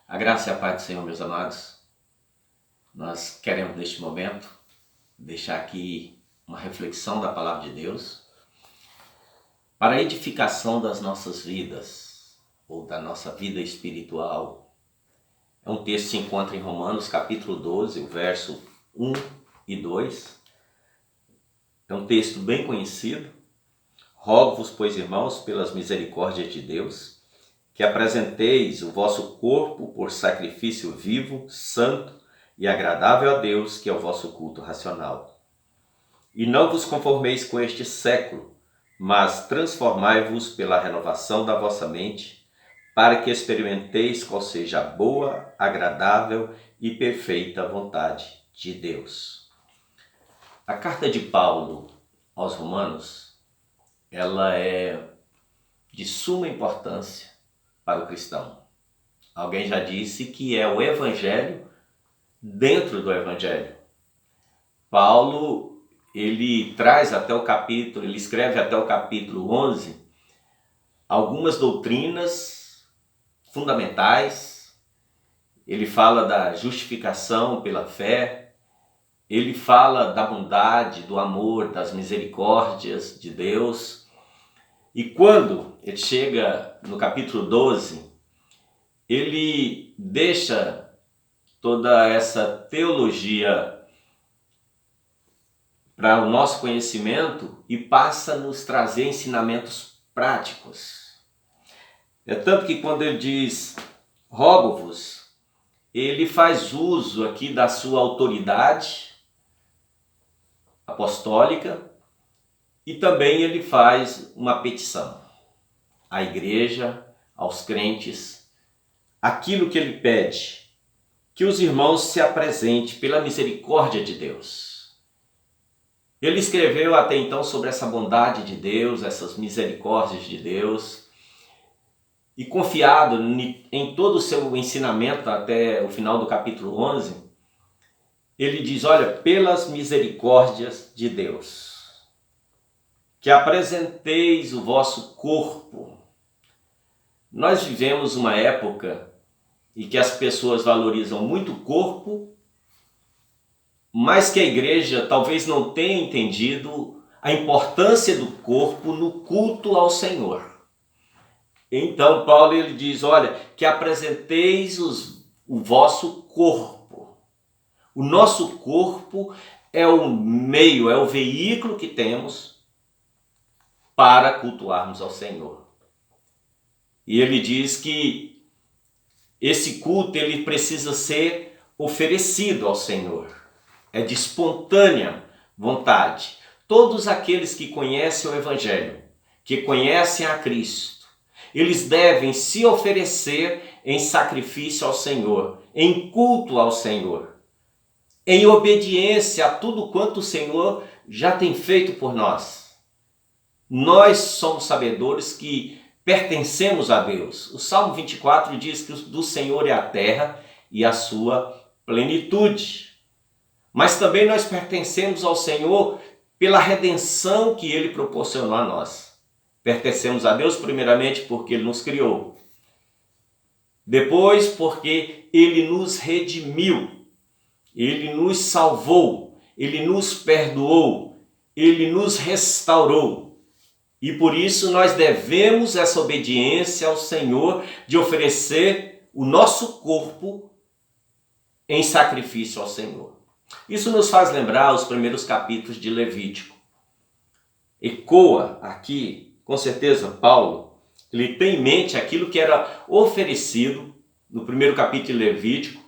A graça e a paz do Senhor, meus amados. Nós queremos neste momento deixar aqui uma reflexão da palavra de Deus para a edificação das nossas vidas ou da nossa vida espiritual. É um texto que se encontra em Romanos capítulo 12, o verso 1 e 2. É um texto bem conhecido. Rogo-vos, pois, irmãos, pelas misericórdias de Deus, que apresenteis o vosso corpo por sacrifício vivo, santo e agradável a Deus, que é o vosso culto racional. E não vos conformeis com este século, mas transformai-vos pela renovação da vossa mente, para que experimenteis qual seja a boa, agradável e perfeita vontade de Deus. A carta de Paulo aos Romanos, ela é de suma importância para o cristão. Alguém já disse que é o evangelho dentro do evangelho. Paulo, ele escreve até o capítulo 11 algumas doutrinas fundamentais. Ele fala da justificação pela fé, ele fala da bondade, do amor, das misericórdias de Deus. E quando ele chega no capítulo 12, ele deixa toda essa teologia para o nosso conhecimento e passa a nos trazer ensinamentos práticos. É tanto que quando ele diz rogo-vos, ele faz uso aqui da sua autoridade apostólica e também ele faz uma petição à igreja, aos crentes, aquilo que ele pede, que os irmãos se apresentem pela misericórdia de Deus. Ele escreveu até então sobre essa bondade de Deus, essas misericórdias de Deus, e confiado em todo o seu ensinamento até o final do capítulo 11, ele diz, olha, pelas misericórdias de Deus, que apresenteis o vosso corpo. Nós vivemos uma época em que as pessoas valorizam muito o corpo, mas que a igreja talvez não tenha entendido a importância do corpo no culto ao Senhor. Então Paulo ele diz, olha, que apresenteis o vosso corpo. O nosso corpo é o meio, é o veículo que temos para cultuarmos ao Senhor. E ele diz que esse culto ele precisa ser oferecido ao Senhor. É de espontânea vontade. Todos aqueles que conhecem o Evangelho, que conhecem a Cristo, eles devem se oferecer em sacrifício ao Senhor, em culto ao Senhor, em obediência a tudo quanto o Senhor já tem feito por nós. Nós somos sabedores que pertencemos a Deus. O Salmo 24 diz que do Senhor é a terra e a sua plenitude. Mas também nós pertencemos ao Senhor pela redenção que Ele proporcionou a nós. Pertencemos a Deus primeiramente porque Ele nos criou. Depois porque Ele nos redimiu. Ele nos salvou. Ele nos perdoou. Ele nos restaurou. E por isso nós devemos essa obediência ao Senhor de oferecer o nosso corpo em sacrifício ao Senhor. Isso nos faz lembrar os primeiros capítulos de Levítico. Ecoa aqui, com certeza, Paulo, ele tem em mente aquilo que era oferecido no primeiro capítulo de Levítico.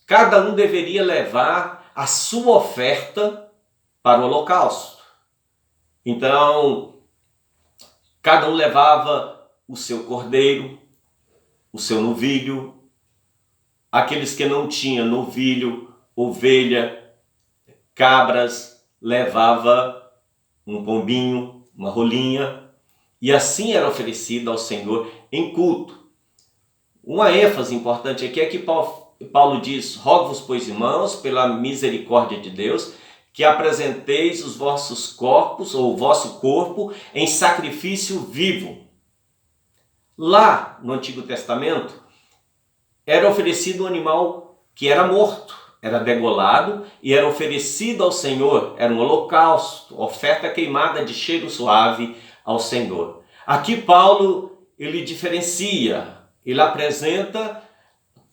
Cada um deveria levar a sua oferta para o holocausto. Então, cada um levava o seu cordeiro, o seu novilho. Aqueles que não tinham novilho, ovelha, cabras, levava um pombinho, uma rolinha, e assim era oferecido ao Senhor em culto. Uma ênfase importante aqui é que Paulo diz, rogo-vos, pois, irmãos, pela misericórdia de Deus, que apresenteis os vossos corpos, ou o vosso corpo, em sacrifício vivo. Lá no Antigo Testamento, era oferecido um animal que era morto, era degolado e era oferecido ao Senhor, era um holocausto, oferta queimada de cheiro suave ao Senhor. Aqui Paulo, ele diferencia, ele apresenta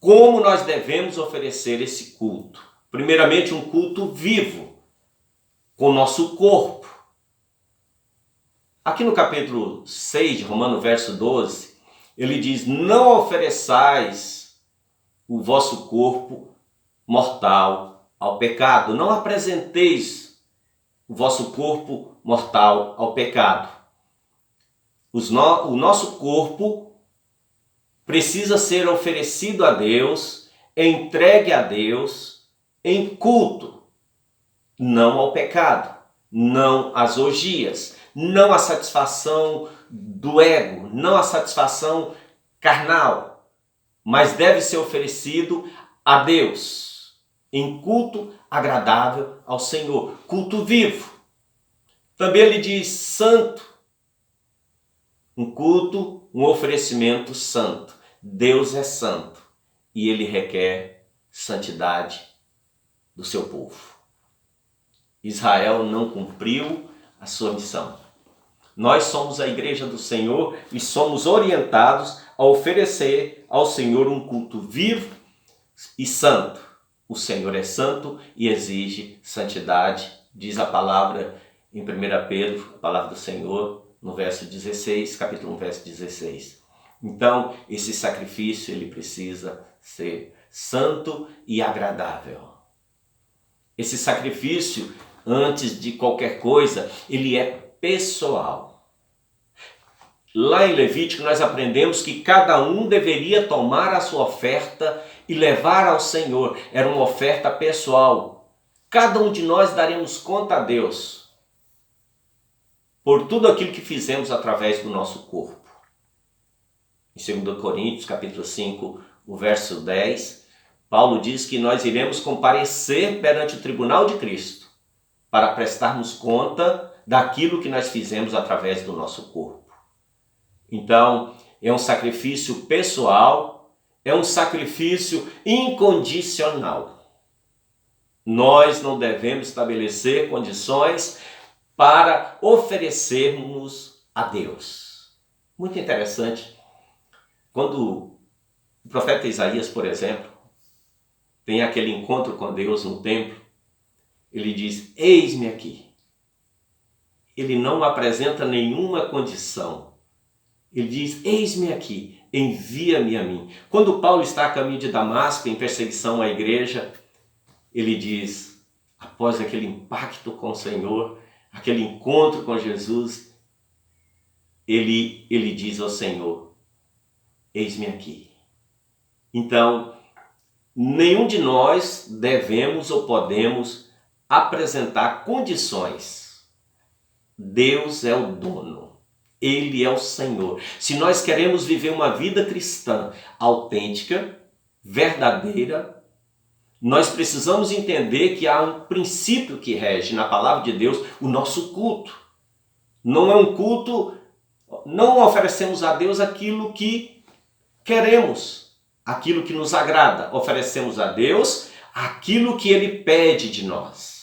como nós devemos oferecer esse culto. Primeiramente, um culto vivo, com o nosso corpo. Aqui no capítulo 6 de Romanos, verso 12, ele diz: não ofereçais o vosso corpo mortal ao pecado. Não apresenteis o vosso corpo mortal ao pecado. O nosso corpo precisa ser oferecido a Deus, entregue a Deus em culto, não ao pecado, não às orgias, não à satisfação do ego, não à satisfação carnal, mas deve ser oferecido a Deus em culto agradável ao Senhor, culto vivo. Também ele diz santo, um culto, um oferecimento santo. Deus é santo e ele requer santidade do seu povo. Israel não cumpriu a sua missão. Nós somos a igreja do Senhor e somos orientados a oferecer ao Senhor um culto vivo e santo. O Senhor é santo e exige santidade, diz a palavra em 1 Pedro, a palavra do Senhor, no verso 16, capítulo 1, verso 16. Então, esse sacrifício ele precisa ser santo e agradável. Esse sacrifício, antes de qualquer coisa, ele é pessoal. Lá em Levítico nós aprendemos que cada um deveria tomar a sua oferta e levar ao Senhor. Era uma oferta pessoal. Cada um de nós daremos conta a Deus por tudo aquilo que fizemos através do nosso corpo. Em 2 Coríntios, capítulo 5, o verso 10, Paulo diz que nós iremos comparecer perante o tribunal de Cristo para prestarmos conta daquilo que nós fizemos através do nosso corpo. Então, é um sacrifício pessoal, é um sacrifício incondicional. Nós não devemos estabelecer condições para oferecermos a Deus. Muito interessante. Quando o profeta Isaías, por exemplo, tem aquele encontro com Deus no templo, ele diz: eis-me aqui. Ele não apresenta nenhuma condição. Ele diz: eis-me aqui, envia-me a mim. Quando Paulo está a caminho de Damasco, em perseguição à igreja, ele diz, após aquele impacto com o Senhor, aquele encontro com Jesus, ele diz ao Senhor: eis-me aqui. Então, nenhum de nós devemos ou podemos apresentar condições. Deus é o dono, Ele é o Senhor. Se nós queremos viver uma vida cristã autêntica, verdadeira, nós precisamos entender que há um princípio que rege na palavra de Deus o nosso culto. Não é um culto, não oferecemos a Deus aquilo que queremos, aquilo que nos agrada. Oferecemos a Deus aquilo que Ele pede de nós.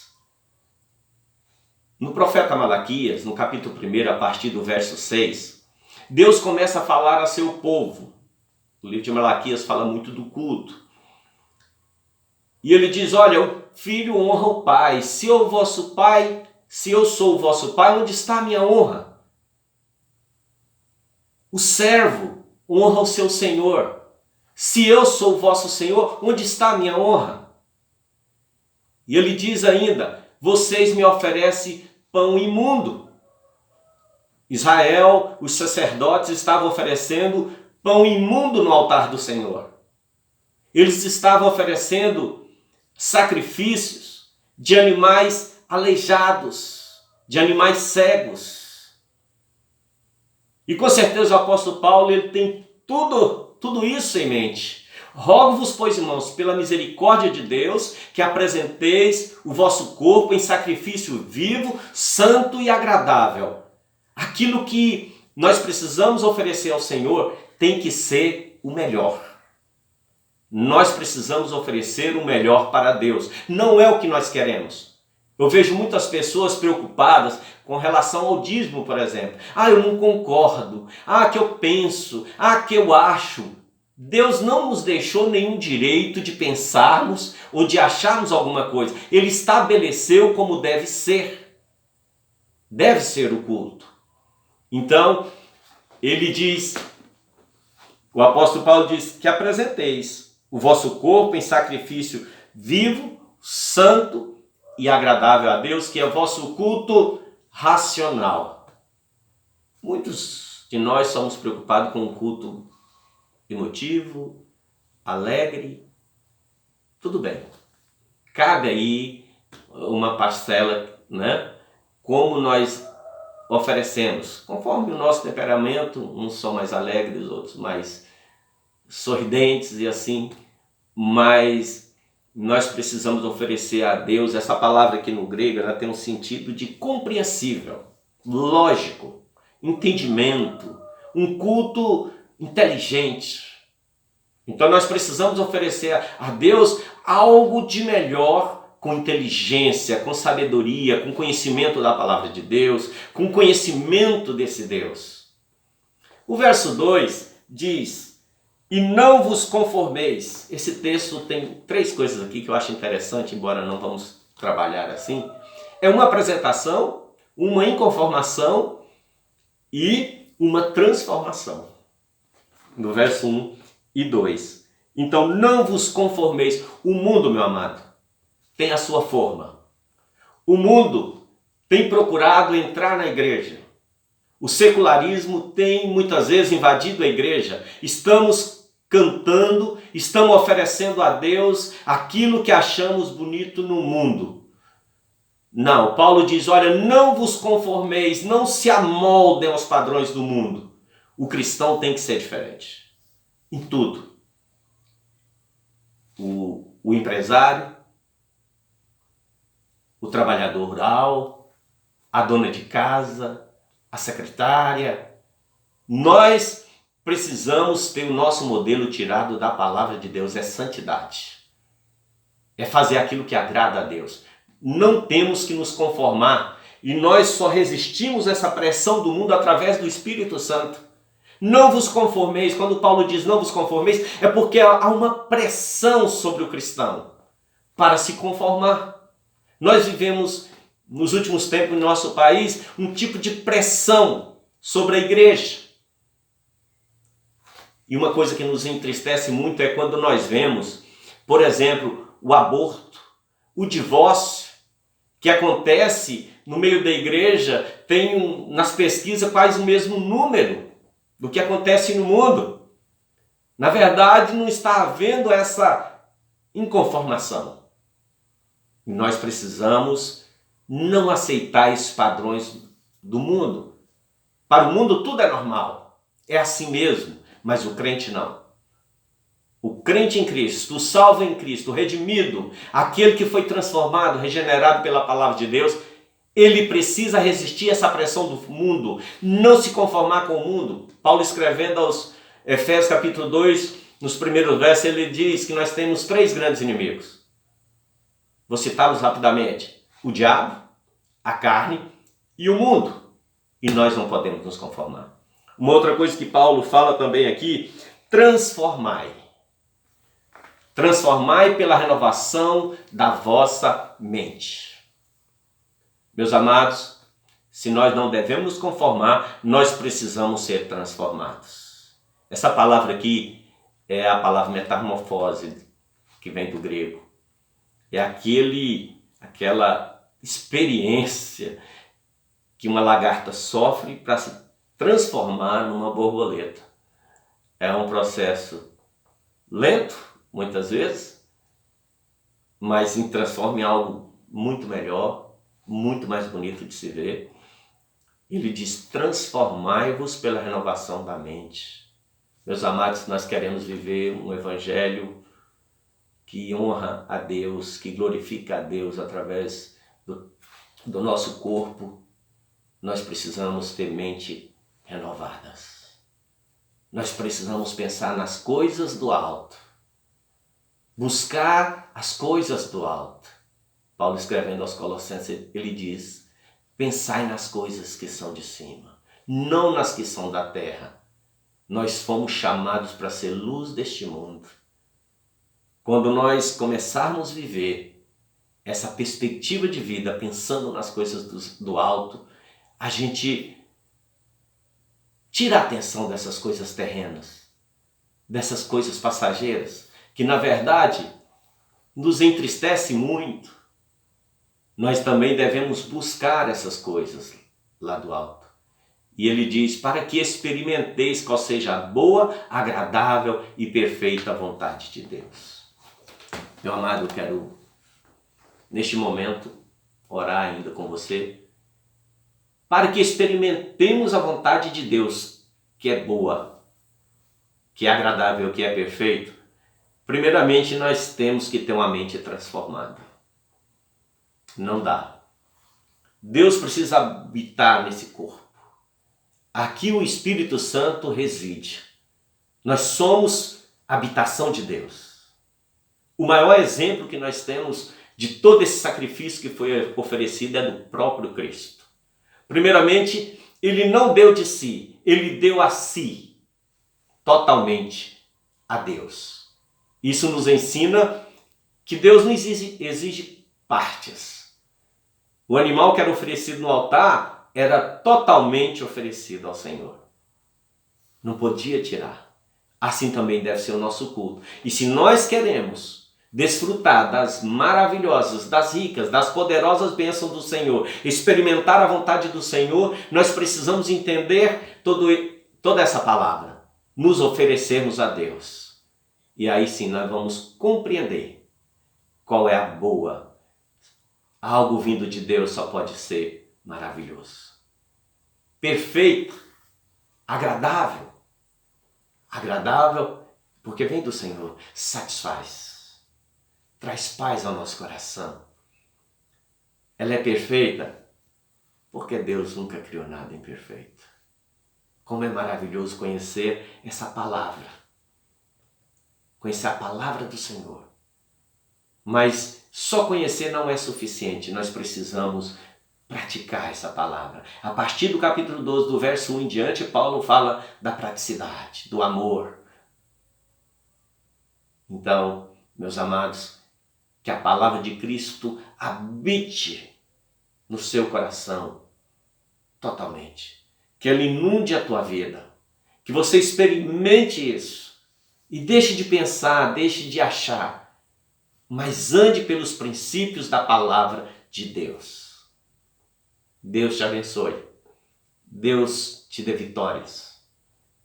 No profeta Malaquias, no capítulo 1, a partir do verso 6, Deus começa a falar a seu povo. O livro de Malaquias fala muito do culto. E ele diz: olha, o filho honra o pai. Se eu sou o vosso pai, onde está a minha honra? O servo honra o seu senhor. Se eu sou o vosso senhor, onde está a minha honra? E ele diz ainda: vocês me oferecem pão imundo. Israel, os sacerdotes estavam oferecendo pão imundo no altar do Senhor. Eles estavam oferecendo sacrifícios de animais aleijados, de animais cegos. E com certeza o apóstolo Paulo ele tem tudo isso em mente. Rogo-vos, pois, irmãos, pela misericórdia de Deus, que apresenteis o vosso corpo em sacrifício vivo, santo e agradável. Aquilo que nós precisamos oferecer ao Senhor tem que ser o melhor. Nós precisamos oferecer o melhor para Deus. Não é o que nós queremos. Eu vejo muitas pessoas preocupadas com relação ao dízimo, por exemplo. Eu não concordo. Que eu penso. Que eu acho. Deus não nos deixou nenhum direito de pensarmos ou de acharmos alguma coisa. Ele estabeleceu como deve ser. Deve ser o culto. Então, ele diz, o apóstolo Paulo diz que apresenteis o vosso corpo em sacrifício vivo, santo e agradável a Deus, que é o vosso culto racional. Muitos de nós somos preocupados com o culto emotivo, alegre. Tudo bem. Cabe aí uma parcela, né? Como nós oferecemos, conforme o nosso temperamento, uns são mais alegres, outros mais sorridentes e assim, mas nós precisamos oferecer a Deus. Essa palavra aqui no grego, ela tem um sentido de compreensível, lógico, entendimento, um culto inteligente. Então nós precisamos oferecer a Deus algo de melhor, com inteligência, com sabedoria, com conhecimento da palavra de Deus, com conhecimento desse Deus. O verso 2 diz: e não vos conformeis. Esse texto tem 3 coisas aqui que eu acho interessante, embora não vamos trabalhar assim. É uma apresentação, uma inconformação e uma transformação. No verso 1 e 2. Então não vos conformeis. O mundo, meu amado, tem a sua forma. O mundo tem procurado entrar na igreja. O secularismo tem muitas vezes invadido a igreja. Estamos cantando, estamos oferecendo a Deus aquilo que achamos bonito no mundo. Não, Paulo diz, olha, não vos conformeis, não se amoldem aos padrões do mundo. O cristão tem que ser diferente. Em tudo. O empresário, o trabalhador rural, a dona de casa, a secretária. Nós precisamos ter o nosso modelo tirado da palavra de Deus, é santidade. É fazer aquilo que agrada a Deus. Não temos que nos conformar e nós só resistimos a essa pressão do mundo através do Espírito Santo. Não vos conformeis, quando Paulo diz não vos conformeis, é porque há uma pressão sobre o cristão para se conformar. Nós vivemos, nos últimos tempos, no nosso país, um tipo de pressão sobre a igreja. E uma coisa que nos entristece muito é quando nós vemos, por exemplo, o aborto, o divórcio, que acontece no meio da igreja, tem nas pesquisas quase o mesmo número do que acontece no mundo. Na verdade, não está havendo essa inconformação. E nós precisamos não aceitar esses padrões do mundo. Para o mundo tudo é normal, é assim mesmo, mas o crente não. O crente em Cristo, o salvo em Cristo, o redimido, aquele que foi transformado, regenerado pela palavra de Deus, ele precisa resistir a essa pressão do mundo, não se conformar com o mundo. Paulo, escrevendo aos Efésios capítulo 2, nos primeiros versos, ele diz que nós temos 3 grandes inimigos. Vou citá-los rapidamente: o diabo, a carne e o mundo. E nós não podemos nos conformar. Uma outra coisa que Paulo fala também aqui: transformai. Transformai pela renovação da vossa mente. Meus amados, se nós não devemos nos conformar, nós precisamos ser transformados. Essa palavra aqui é a palavra metamorfose, que vem do grego. É aquela experiência que uma lagarta sofre para se transformar numa borboleta. É um processo lento, muitas vezes, mas se transforma em algo muito melhor, muito mais bonito de se ver. Ele diz: transformai-vos pela renovação da mente. Meus amados, nós queremos viver um evangelho que honra a Deus, que glorifica a Deus através do nosso corpo. Nós precisamos ter mente renovadas. Nós precisamos pensar nas coisas do alto buscar as coisas do alto. Paulo, escrevendo aos Colossenses, ele diz: pensai nas coisas que são de cima, não nas que são da terra. Nós fomos chamados para ser luz deste mundo. Quando nós começarmos a viver essa perspectiva de vida, pensando nas coisas do alto, a gente tira a atenção dessas coisas terrenas, dessas coisas passageiras, que na verdade nos entristece muito. Nós também devemos buscar essas coisas lá do alto. E ele diz: para que experimenteis qual seja a boa, agradável e perfeita vontade de Deus. Meu amado, eu quero, neste momento, orar ainda com você, para que experimentemos a vontade de Deus, que é boa, que é agradável, que é perfeito. Primeiramente, nós temos que ter uma mente transformada. Não dá. Deus precisa habitar nesse corpo. Aqui o Espírito Santo reside. Nós somos a habitação de Deus. O maior exemplo que nós temos de todo esse sacrifício que foi oferecido é do próprio Cristo. Primeiramente, ele não deu de si, ele deu a si, totalmente a Deus. Isso nos ensina que Deus não exige partes. O animal que era oferecido no altar era totalmente oferecido ao Senhor. Não podia tirar. Assim também deve ser o nosso culto. E se nós queremos desfrutar das maravilhosas, das ricas, das poderosas bênçãos do Senhor, experimentar a vontade do Senhor, nós precisamos entender toda essa palavra, nos oferecermos a Deus. E aí sim nós vamos compreender qual é a boa. Algo vindo de Deus só pode ser maravilhoso, perfeito, agradável. Agradável porque vem do Senhor, satisfaz, traz paz ao nosso coração. Ela é perfeita porque Deus nunca criou nada imperfeito. Como é maravilhoso conhecer essa palavra, conhecer a palavra do Senhor. Mas só conhecer não é suficiente, nós precisamos praticar essa palavra. A partir do capítulo 12, do verso 1 em diante, Paulo fala da praticidade, do amor. Então, meus amados, que a palavra de Cristo habite no seu coração totalmente. Que ela inunde a tua vida. Que você experimente isso. E deixe de pensar, deixe de achar. Mas ande pelos princípios da palavra de Deus. Deus te abençoe. Deus te dê vitórias.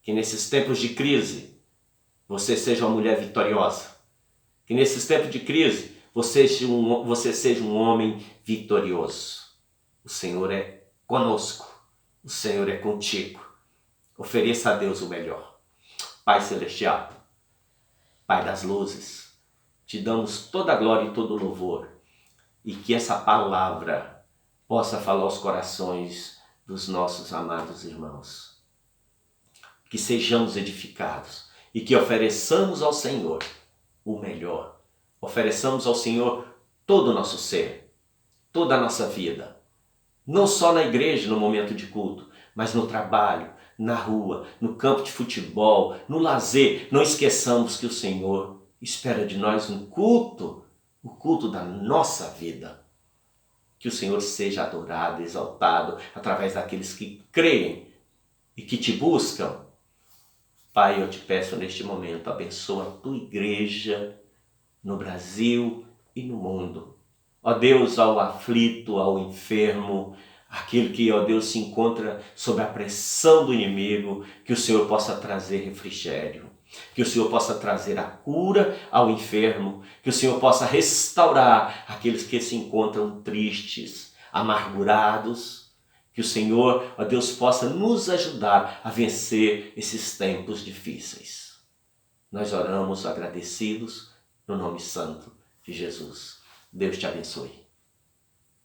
Que nesses tempos de crise, você seja uma mulher vitoriosa. Que nesses tempos de crise, você seja um homem vitorioso. O Senhor é conosco. O Senhor é contigo. Ofereça a Deus o melhor. Pai Celestial, Pai das luzes, te damos toda a glória e todo o louvor. E que essa palavra possa falar aos corações dos nossos amados irmãos. Que sejamos edificados e que ofereçamos ao Senhor o melhor. Ofereçamos ao Senhor todo o nosso ser, toda a nossa vida. Não só na igreja, no momento de culto, mas no trabalho, na rua, no campo de futebol, no lazer. Não esqueçamos que o Senhor espera de nós um culto, o culto da nossa vida. Que o Senhor seja adorado, exaltado, através daqueles que creem e que te buscam. Pai, eu te peço neste momento, abençoa a tua igreja no Brasil e no mundo. Ó Deus, ao aflito, ao enfermo, aquele que, ó Deus, se encontra sob a pressão do inimigo, que o Senhor possa trazer refrigério. Que o Senhor possa trazer a cura ao enfermo, que o Senhor possa restaurar aqueles que se encontram tristes, amargurados, que o Senhor, ó Deus, possa nos ajudar a vencer esses tempos difíceis. Nós oramos agradecidos no nome santo de Jesus. Deus te abençoe.